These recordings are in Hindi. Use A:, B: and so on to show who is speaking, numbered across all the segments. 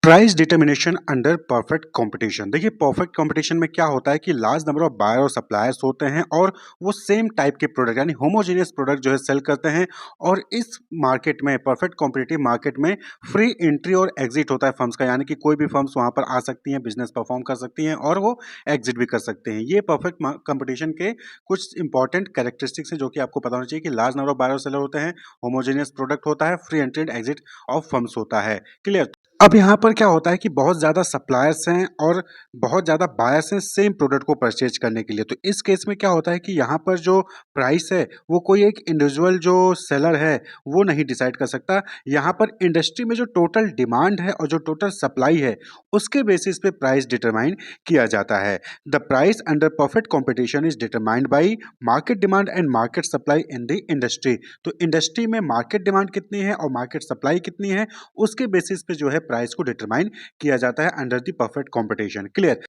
A: Price determination under perfect competition. देखिए, परफेक्ट कंपटीशन में क्या होता है कि लार्ज नंबर ऑफ बायर और सप्लायर्स होते हैं और वो सेम टाइप के प्रोडक्ट यानी होमोजेनियस प्रोडक्ट जो है सेल करते हैं। और इस मार्केट में, परफेक्ट कॉम्पिटिटिव मार्केट में, फ्री एंट्री और एग्जिट होता है फर्म्स का, यानी कि कोई भी फर्म्स वहां पर आ सकती हैं, बिजनेस परफॉर्म कर सकती हैं और वो एग्जिट भी कर सकते हैं। ये परफेक्ट कंपटीशन के कुछ इंपॉर्टेंट कैरेक्टरिस्टिक्स हैं जो कि आपको पता होना चाहिए कि लार्ज नंबर ऑफ बायर और सेलर होते हैं, होमोजेनियस प्रोडक्ट होता है, free entry and exit of firms होता है। क्लियर। अब यहाँ पर क्या होता है कि बहुत ज़्यादा सप्लायर्स हैं और बहुत ज़्यादा बायर्स हैं सेम प्रोडक्ट को परचेज करने के लिए। तो इस केस में क्या होता है कि यहाँ पर जो प्राइस है वो कोई एक इंडिविजुअल जो सेलर है वो नहीं डिसाइड कर सकता। यहाँ पर इंडस्ट्री में जो टोटल डिमांड है और जो टोटल सप्लाई है उसके बेसिस पे प्राइस डिटरमाइन किया जाता है। The price under perfect competition is determined by market demand and market supply in the industry. तो इंडस्ट्री में मार्केट डिमांड कितनी है और मार्केट सप्लाई कितनी है उसके बेसिस पे जो है प्राइस को डिटरमाइन किया जाता है under the perfect competition. Clear.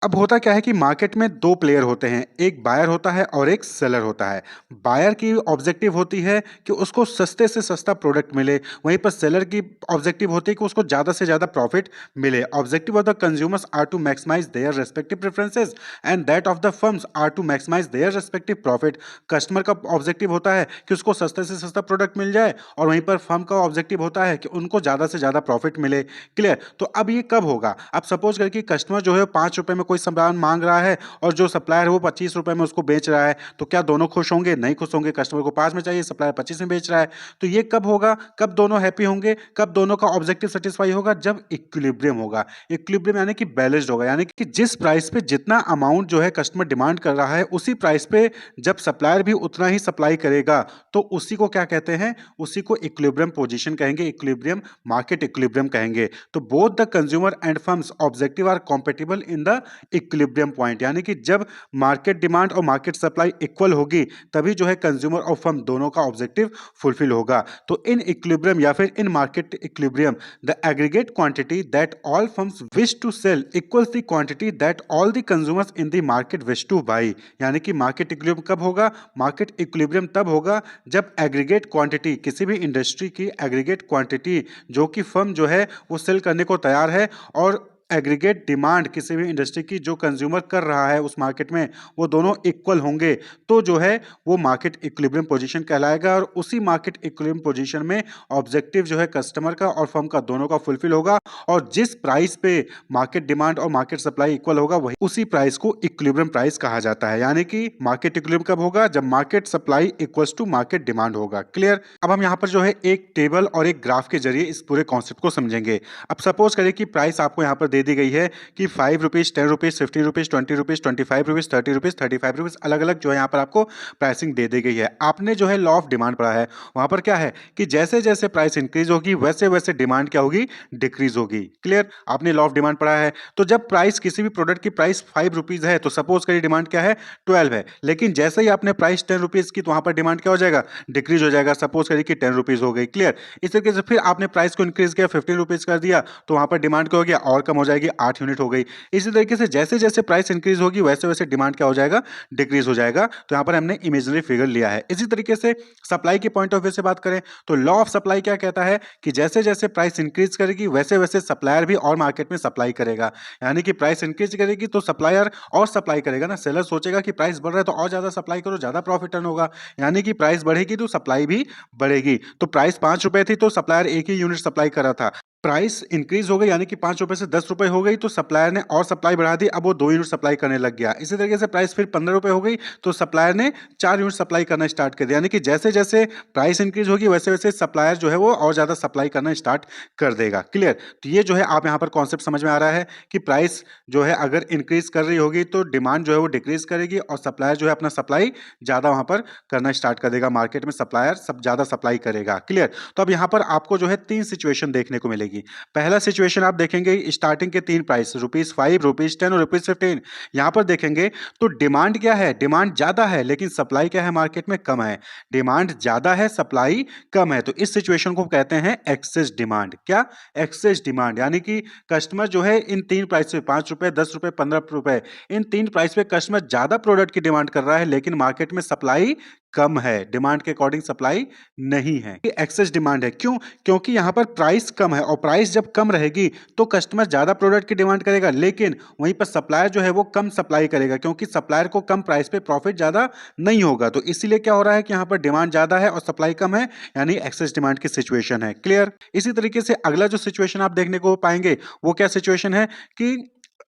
A: अब होता क्या है कि मार्केट में दो प्लेयर होते हैं, एक बायर होता है और एक सेलर होता है। बायर की ऑब्जेक्टिव होती है कि उसको सस्ते से सस्ता प्रोडक्ट मिले, वहीं पर सेलर की ऑब्जेक्टिव होती है कि उसको ज़्यादा से ज़्यादा प्रॉफिट मिले। Objective of the consumers are to maximise their respective preferences and that of the firms are to maximise their respective profit. Customer का ऑब्जेक्टिव होता है कि उसको सस्ते से सस्ता प्रोडक्ट मिल जाए और वहीं पर फर्म का ऑब्जेक्टिव होता है कि उनको ज़्यादा से ज़्यादा प्रॉफिट मिले। क्लियर। तो अब ये कब होगा? अब सपोज करें कि कस्टमर जो है 5 रुपए में कोई सामान मांग रहा है और जो सप्लायर है वो 25 रुपए में उसको बेच रहा है, तो क्या दोनों खुश होंगे? नहीं खुश होंगे। कस्टमर को 5 में चाहिए, सप्लायर 25 में बेच रहा है। तो ये कब होगा? कब दोनों हैप्पी होंगे? कब दोनों का ऑब्जेक्टिव सेटिस्फाई होगा? जब इक्विलिब्रियम होगा। इक्विलिब्रियम यानी कि बैलेंस्ड होगा, यानी कि जिस प्राइस पे जितना अमाउंट जो है कस्टमर डिमांड कर रहा है उसी प्राइस पे जब सप्लायर भी उतना ही सप्लाई करेगा तो उसी को क्या कहते हैं? उसी को इक्विलिब्रियम पोजीशन कहेंगे, इक्विलिब्रियम मार्केट इक्विलिब्रियम कहेंगे। तो both the consumer and firms objective are compatible in the equilibrium point, यानी कि जब मार्केट डिमांड और मार्केट सप्लाई इक्वल होगी तभी जो है कंज्यूमर और फर्म दोनों का ऑब्जेक्टिव फुलफिल होगा। तो इन इक्विलिब्रियम या फिर in market equilibrium the aggregate quantity that all firms wish to sell equals the quantity that all the consumers in the market wish to buy. यानी कि मार्केट इक्विलिब्रियम कब होगा? मार्केट इक्विलिब्रियम तब होगा जब एग्रीगेट क्वांटिटी, किसी भी इंडस्ट्री की एग्रीगेट क्वांटिटी जो कि फर्म जो है वो सेल करने को तैयार है और एग्रीगेट डिमांड किसी भी इंडस्ट्री की जो कंज्यूमर कर रहा है उस मार्केट में वो दोनों इक्वल होंगे तो जो है वो मार्केट इक्विलिब्रियम पोजीशन कहलाएगा। और उसी मार्केट इक्विलिब्रियम पोजीशन में ऑब्जेक्टिव जो है कस्टमर का और फर्म का दोनों का फुलफिल होगा और जिस प्राइस पे मार्केट डिमांड और मार्केट सप्लाई इक्वल होगा वही उसी प्राइस को इक्विलिब्रियम प्राइस कहा जाता है। यानी कि मार्केट इक्विलिब्रियम कब होगा? जब market supply equals to market demand होगा। क्लियर। अब हम यहाँ पर जो है एक टेबल और एक ग्राफ के जरिए इस पूरे कॉन्सेप्ट को समझेंगे। अब सपोज करें कि प्राइस आपको यहाँ पर दे दी गई है कि 5 rupees, 10 rupees, 50 rupees, 20 rupees, 25 rupees, 30 rupees, 35 rupees, अलग अलग जो है यहाँ पर आपको प्राइसिंग दे दी गई है। आपने जो है लॉ ऑफ डिमांड पढ़ा है, वहां पर क्या है कि जैसे जैसे प्राइस इंक्रीज होगी वैसे वैसे डिमांड क्या होगी? डिक्रीज होगी। क्लियर। आपने लॉ ऑफ डिमांड पढ़ा है। तो जब प्राइस, किसी भी प्रोडक्ट की प्राइस 5 रुपीज है तो सपोज करिए डिमांड क्या है? 12 है। लेकिन जैसे ही आपने प्राइस 10 रुपीज की तो वहां पर डिमांड क्या हो जाएगा? डिक्रीज हो जाएगा। सपोज करिए कि 10 रुपीज हो गई। क्लियर। इस तरीके से फिर आपने प्राइस को इंक्रीज किया, 15 रुपीज कर दिया तो वहां पर डिमांड क्या हो गया? और कम हो जाएगी, 8 यूनिट हो गई। इसी तरीके से जैसे जैसे प्राइस इंक्रीज होगी वैसे वैसे डिमांड क्या हो जाएगा? डिक्रीज हो जाएगा। तो यहां पर हमने इमेजिनरी फिगर लिया है। इसी तरीके से सप्लाई के पॉइंट ऑफ व्यू से बात करें तो लॉ ऑफ सप्लाई क्या कहता है कि जैसे जैसे प्राइस इंक्रीज करेगी वैसे वैसे सप्लायर भी और मार्केट में सप्लाई करेगा। यानी कि प्राइस इंक्रीज करेगी तो सप्लायर और सप्लाई करेगा ना। सेलर सोचेगा कि प्राइस बढ़ रहा है तो और ज्यादा सप्लाई करो, ज्यादा प्रॉफिट अर्न होगा। यानी कि प्राइस बढ़ेगी तो सप्लाई भी बढ़ेगी। तो प्राइस 5 रुपए थी तो सप्लायर एक ही यूनिट सप्लाई कर रहा था। प्राइस इंक्रीज हो गई यानी कि 5 रुपए से 10 रुपए हो गई तो सप्लायर ने और सप्लाई बढ़ा दी, अब वो 2 यूनिट सप्लाई करने लग गया। इसी तरीके से प्राइस फिर 15 रुपए हो गई तो सप्लायर ने 4 यूनिट सप्लाई करना स्टार्ट कर दिया। यानी कि जैसे जैसे प्राइस इंक्रीज होगी वैसे वैसे सप्लायर जो है वो और ज्यादा सप्लाई करना स्टार्ट कर देगा। क्लियर। तो ये जो है आप यहाँ पर कॉन्सेप्ट समझ में आ रहा है कि प्राइस जो है अगर इंक्रीज कर रही होगी तो डिमांड जो है वो डिक्रीज करेगी और सप्लायर जो है अपना सप्लाई ज्यादा वहां पर करना स्टार्ट कर देगा। मार्केट में सप्लायर सब ज्यादा सप्लाई करेगा। क्लियर। तो अब यहाँ पर आपको जो है 3 सिचुएशन देखने को मिलेगी। पहला सिचुएशन आप देखेंगे स्टार्टिंग के 3 प्राइस ₹5, ₹10 और ₹15। यहां पर देखेंगे तो डिमांड क्या है? डिमांड ज्यादा है लेकिन सप्लाई क्या है? मार्केट में कम है। डिमांड ज्यादा है, सप्लाई कम है, तो इस सिचुएशन को कहते हैं एक्सेस डिमांड। क्या? Excess demand. यानी कि कस्टमर जो है इन 3 प्राइस पे, 5 रुपए, 10 रुपए, 15 रुपए, इन 3 प्राइस पे कस्टमर ज्यादा प्रोडक्ट की डिमांड कर रहा है लेकिन मार्केट में सप्लाई कम है, डिमांड के अकॉर्डिंग सप्लाई नहीं है। ये एक्सेस डिमांड है। क्यों? क्योंकि यहाँ पर प्राइस कम है और प्राइस जब कम रहेगी तो कस्टमर ज़्यादा प्रोडक्ट की डिमांड करेगा, लेकिन वहीं पर सप्लायर जो है वो कम सप्लाई करेगा क्योंकि सप्लायर को कम प्राइस पे प्रॉफिट ज़्यादा नहीं होगा। तो इसीलिए क्या हो रहा है कि यहाँ पर डिमांड ज़्यादा है और सप्लाई कम है, यानी एक्सेस डिमांड की सिचुएशन है। क्लियर? इसी तरीके से अगला जो सिचुएशन आप देखने को पाएंगे वो क्या सिचुएशन है कि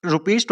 A: ₹25,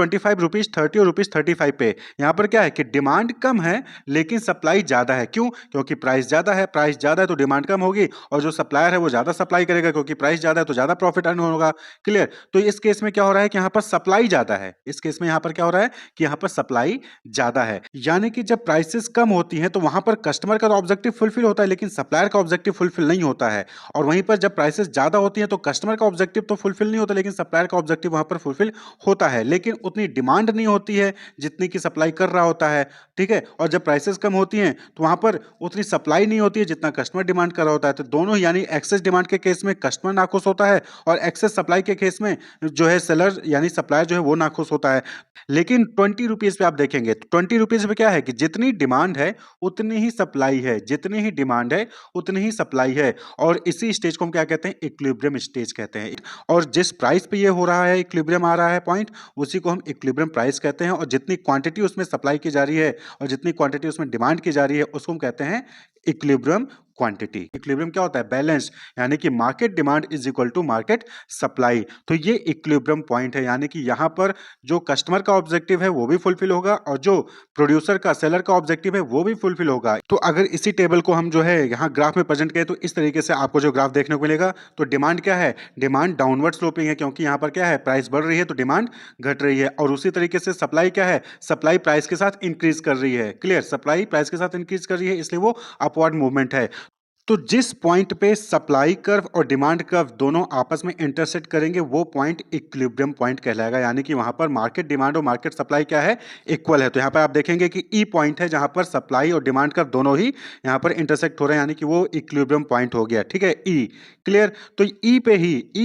A: ₹30 और ₹35 पे यहाँ पर क्या है कि डिमांड कम है लेकिन सप्लाई ज़्यादा है। क्यों? क्योंकि प्राइस ज़्यादा है, प्राइस ज़्यादा है तो डिमांड कम होगी और जो सप्लायर है वो ज़्यादा सप्लाई करेगा क्योंकि प्राइस ज़्यादा है तो ज़्यादा प्रॉफिट अर्न होगा। क्लियर? तो इस केस में क्या हो रहा है कि यहाँ पर सप्लाई ज़्यादा है। इस केस में यहाँ पर क्या हो रहा है कि यहाँ पर सप्लाई ज़्यादा है। यानी कि जब प्राइसेस कम होती हैं तो वहाँ पर कस्टमर का तो ऑब्जेक्टिव फुलफिल होता है लेकिन सप्लायर का ऑब्जेक्टिव फुलफिल नहीं होता है। और वहीं पर जब प्राइसेस ज़्यादा होती हैं तो कस्टमर का ऑब्जेक्टिव तो फुलफिल नहीं होता लेकिन सप्लायर का ऑब्जेक्टिव वहाँ पर फुलफिल होता है। लेकिन उतनी डिमांड नहीं होती है जितनी की सप्लाई कर रहा होता है। ठीक है? और जब प्राइसेस कम होती हैं तो वहां पर उतनी सप्लाई नहीं होती है जितना कस्टमर डिमांड कर रहा होता है। तो दोनों यानी एक्सेस डिमांड के केस में कस्टमर नाखुश होता है और एक्सेस सप्लाई के केस में जो है सेलर यानी सप्लायर जो है वो नाखुश होता है। लेकिन ₹20 पे आप देखेंगे तो ₹20 पे क्या है कि जितनी डिमांड है उतनी ही सप्लाई है, जितनी ही डिमांड है उतनी ही सप्लाई है। और इसी स्टेज को हम क्या कहते हैं? इक्विलिब्रियम स्टेज कहते हैं। और जिस प्राइस पे ये हो रहा है, इक्विलिब्रियम आ रहा है पॉइंट, उसी को हम इक्विलिब्रियम प्राइस कहते हैं। और जितनी क्वांटिटी उसमें सप्लाई की जा रही है और जितनी क्वांटिटी उसमें डिमांड की जा रही है उसको हम कहते हैं इक्विलिब्रियम क्वांटिटी। इक्विलिब्रियम क्या होता है? बैलेंस, यानी कि market demand is equal to market supply. तो ये इक्विलिब्रियम पॉइंट है, यानी कि यहां पर जो कस्टमर का ऑब्जेक्टिव है वो भी फुलफिल होगा और जो प्रोड्यूसर का, सेलर का ऑब्जेक्टिव है वो भी फुलफिल होगा। तो अगर इसी टेबल को हम जो है यहाँ ग्राफ में प्रेजेंट करें तो इस तरीके से आपको जो ग्राफ देखने को मिलेगा। तो डिमांड क्या है? डिमांड डाउनवर्ड स्लोपिंग है क्योंकि यहाँ पर क्या है? प्राइस बढ़ रही है तो डिमांड घट रही है। और उसी तरीके से सप्लाई क्या है? सप्लाई प्राइस के साथ इंक्रीज कर रही है। क्लियर? सप्लाई प्राइस के साथ इंक्रीज कर रही है इसलिए वो अपवर्ड मूवमेंट है। तो जिस पॉइंट पे सप्लाई कर्व और डिमांड कर्व दोनों आपस में इंटरसेक्ट करेंगे वो पॉइंट इक्विलिब्रियम पॉइंट कहलाएगा। यानी कि वहां पर मार्केट डिमांड और मार्केट सप्लाई क्या है? इक्वल है। तो यहाँ पर आप देखेंगे कि ई पॉइंट है जहां पर सप्लाई और डिमांड कर्व दोनों ही यहाँ पर इंटरसेक्ट हो रहे हैं, यानी कि वो इक्विलिब्रियम पॉइंट हो गया। ठीक है? ई। क्लियर? तो ई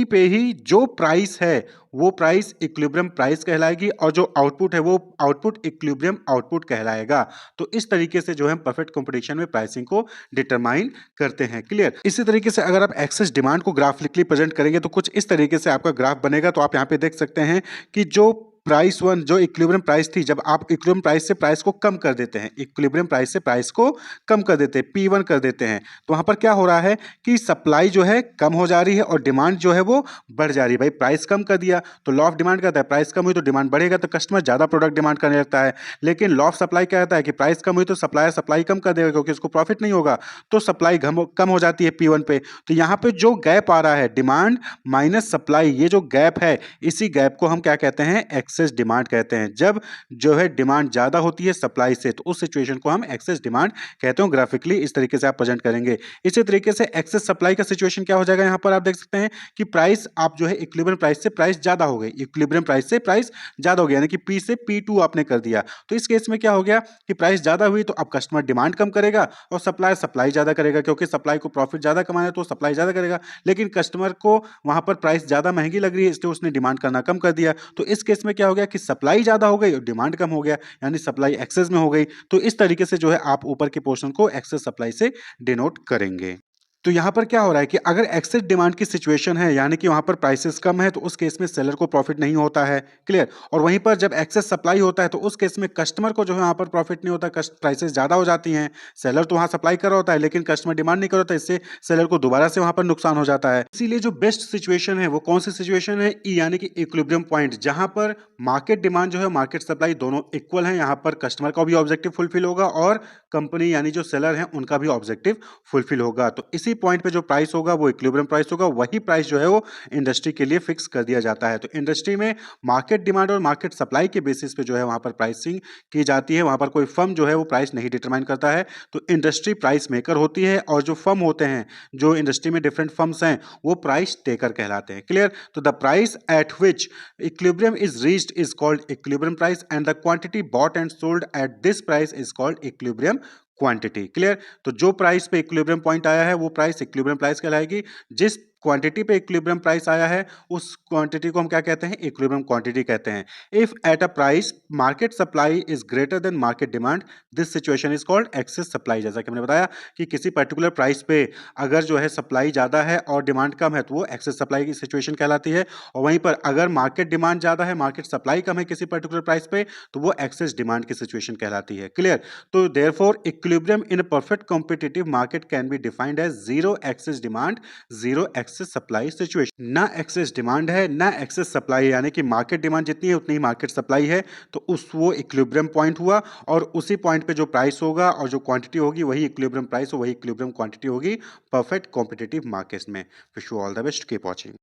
A: पे ही जो प्राइस है वो प्राइस इक्विलिब्रियम प्राइस कहलाएगी और जो आउटपुट है वो आउटपुट इक्विलिब्रियम आउटपुट कहलाएगा। तो इस तरीके से जो है परफेक्ट कंपटीशन में प्राइसिंग को डिटरमाइन करते हैं। क्लियर? इसी तरीके से अगर आप एक्सेस डिमांड को ग्राफिकली प्रेजेंट करेंगे तो कुछ इस तरीके से आपका ग्राफ बनेगा। तो आप यहाँ पे देख सकते हैं कि जो प्राइस वन, जो इक्विलिब्रियम प्राइस थी, जब आप इक्विलिब्रियम प्राइस से प्राइस को कम कर देते हैं, इक्विलिब्रियम प्राइस से प्राइस को कम कर देते हैं, P1 कर देते हैं, तो वहां पर क्या हो रहा है कि सप्लाई जो है कम हो जा रही है और डिमांड जो है वो बढ़ जा रही है। भाई प्राइस कम कर दिया तो लॉ ऑफ डिमांड कहता है प्राइस कम हुई तो डिमांड बढ़ेगा, तो कस्टमर ज्यादा प्रोडक्ट डिमांड करने लगता है। लेकिन लॉ ऑफ सप्लाई क्या कहता है कि प्राइस कम हुई तो सप्लायर सप्लाई कम कर देगा क्योंकि उसको प्रॉफिट नहीं होगा, तो सप्लाई कम हो जाती है P1 पे। तो यहाँ पे जो गैप आ रहा है, डिमांड माइनस सप्लाई, ये जो गैप है इसी गैप को हम क्या कहते हैं? एक्सेस डिमांड कहते हैं। जब जो है डिमांड ज्यादा होती है सप्लाई से तो उस सिचुएशन को हम एक्सेस डिमांड कहते हैं। ग्राफिकली इस तरीके से आप प्रेजेंट करेंगे। इसी तरीके से एक्सेस सप्लाई का सिचुएशन क्या हो जाएगा? यहाँ पर आप देख सकते हैं कि प्राइस आप जो है इक्विलिब्रियम प्राइस से प्राइस ज्यादा हो गई, इक्विलिब्रियम प्राइस से प्राइस ज्यादा हो गया, यानी कि P से P2 आपने कर दिया। तो इस केस में क्या हो गया कि प्राइस ज्यादा हुई तो अब कस्टमर डिमांड कम करेगा और सप्लायर सप्लाई ज्यादा करेगा क्योंकि सप्लाई को प्रॉफिट ज्यादा कमाना है तो सप्लाई ज्यादा करेगा। लेकिन कस्टमर को वहां पर प्राइस ज्यादा महंगी लग रही है इसलिए उसने डिमांड करना कम कर दिया। तो इस केस में क्या हो गया कि सप्लाई ज्यादा हो गई और डिमांड कम हो गया, यानी सप्लाई एक्सेस में हो गई। तो इस तरीके से जो है आप ऊपर के पोर्शन को एक्सेस सप्लाई से डिनोट करेंगे। तो यहाँ पर क्या हो रहा है कि अगर एक्सेस डिमांड की सिचुएशन है, यानी कि वहां पर प्राइसेस कम है, तो उस केस में सेलर को प्रॉफिट नहीं होता है। क्लियर? और वहीं पर जब एक्सेस सप्लाई होता है तो उस केस में कस्टमर को जो है वहां पर प्रॉफिट नहीं होता, प्राइसेस ज्यादा हो जाती हैं। सेलर तो वहां सप्लाई कर रहा होता है लेकिन कस्टमर डिमांड नहीं कर रहा होता, इससे सेलर को दोबारा से वहां पर नुकसान हो जाता है। इसीलिए जो बेस्ट सिचुएशन है वो कौन सी सिचुएशन है? ई, यानी कि इक्विलिब्रियम पॉइंट, जहां पर मार्केट डिमांड जो है मार्केट सप्लाई दोनों इक्वल है। यहाँ पर कस्टमर का भी ऑब्जेक्टिव फुलफिल होगा और कंपनी यानी जो सेलर है उनका भी ऑब्जेक्टिव फुलफिल होगा। तो इसी पॉइंट पे जो प्राइस होगा वो इक्विलिब्रियम प्राइस होगा, वही प्राइस जो है वो इंडस्ट्री के लिए फिक्स कर दिया जाता है। तो इंडस्ट्री में मार्केट डिमांड और मार्केट सप्लाई के बेसिस पे जो है वहां पर प्राइसिंग की जाती है। वहां पर कोई फर्म जो है वो प्राइस नहीं डिटरमाइन करता है, तो इंडस्ट्री प्राइस मेकर होती है और जो फर्म होते हैं, जो इंडस्ट्री में डिफरेंट फर्म्स हैं, वो प्राइस टेकर कहलाते हैं। क्लियर? तो the price at which equilibrium is reached is called equilibrium price and the quantity bought and sold at this price is called equilibrium quantity. Clear? तो जो प्राइस पे इक्विलिब्रियम पॉइंट आया है वो प्राइस इक्विलिब्रियम प्राइस कहलाएगी। जिस क्वांटिटी पे इक्विलिब्रियम प्राइस आया है, उस क्वांटिटी को हम क्या कहते हैं? इक्विलिब्रियम क्वांटिटी कहते हैं। If at a price market supply is greater than market demand, this situation is called excess supply. जैसा कि हमने बताया कि किसी पर्टिकुलर प्राइस पे अगर जो है सप्लाई ज़्यादा है और डिमांड कम है तो वो एक्सेस सप्लाई की सिचुएशन कहलाती है, और वहीं पर अगर मार्केट डिमांड ज़्यादा है, मार्केट सप्लाई कम है किसी पर्टिकुलर प्राइस पे, तो वो एक्सेस डिमांड की सिचुएशन कहलाती है। क्लियर? तो therefore equilibrium in a perfect competitive market can be defined as zero excess demand, zero excess supply situation. ना एक्सेस डिमांड है, ना एक्सेस सप्लाई है, यानी कि मार्केट डिमांड जितनी है उतनी ही मार्केट सप्लाई है, तो उस वो इक्विलिब्रियम पॉइंट हुआ, और उसी पॉइंट पे जो प्राइस होगा और जो क्वांटिटी होगी वही इक्विलिब्रियम प्राइस और वही इक्विलिब्रियम क्वांटिटी होगी परफेक्ट कॉम्पिटिटिव मार्केट्स में। Wish you all the best, keep watching.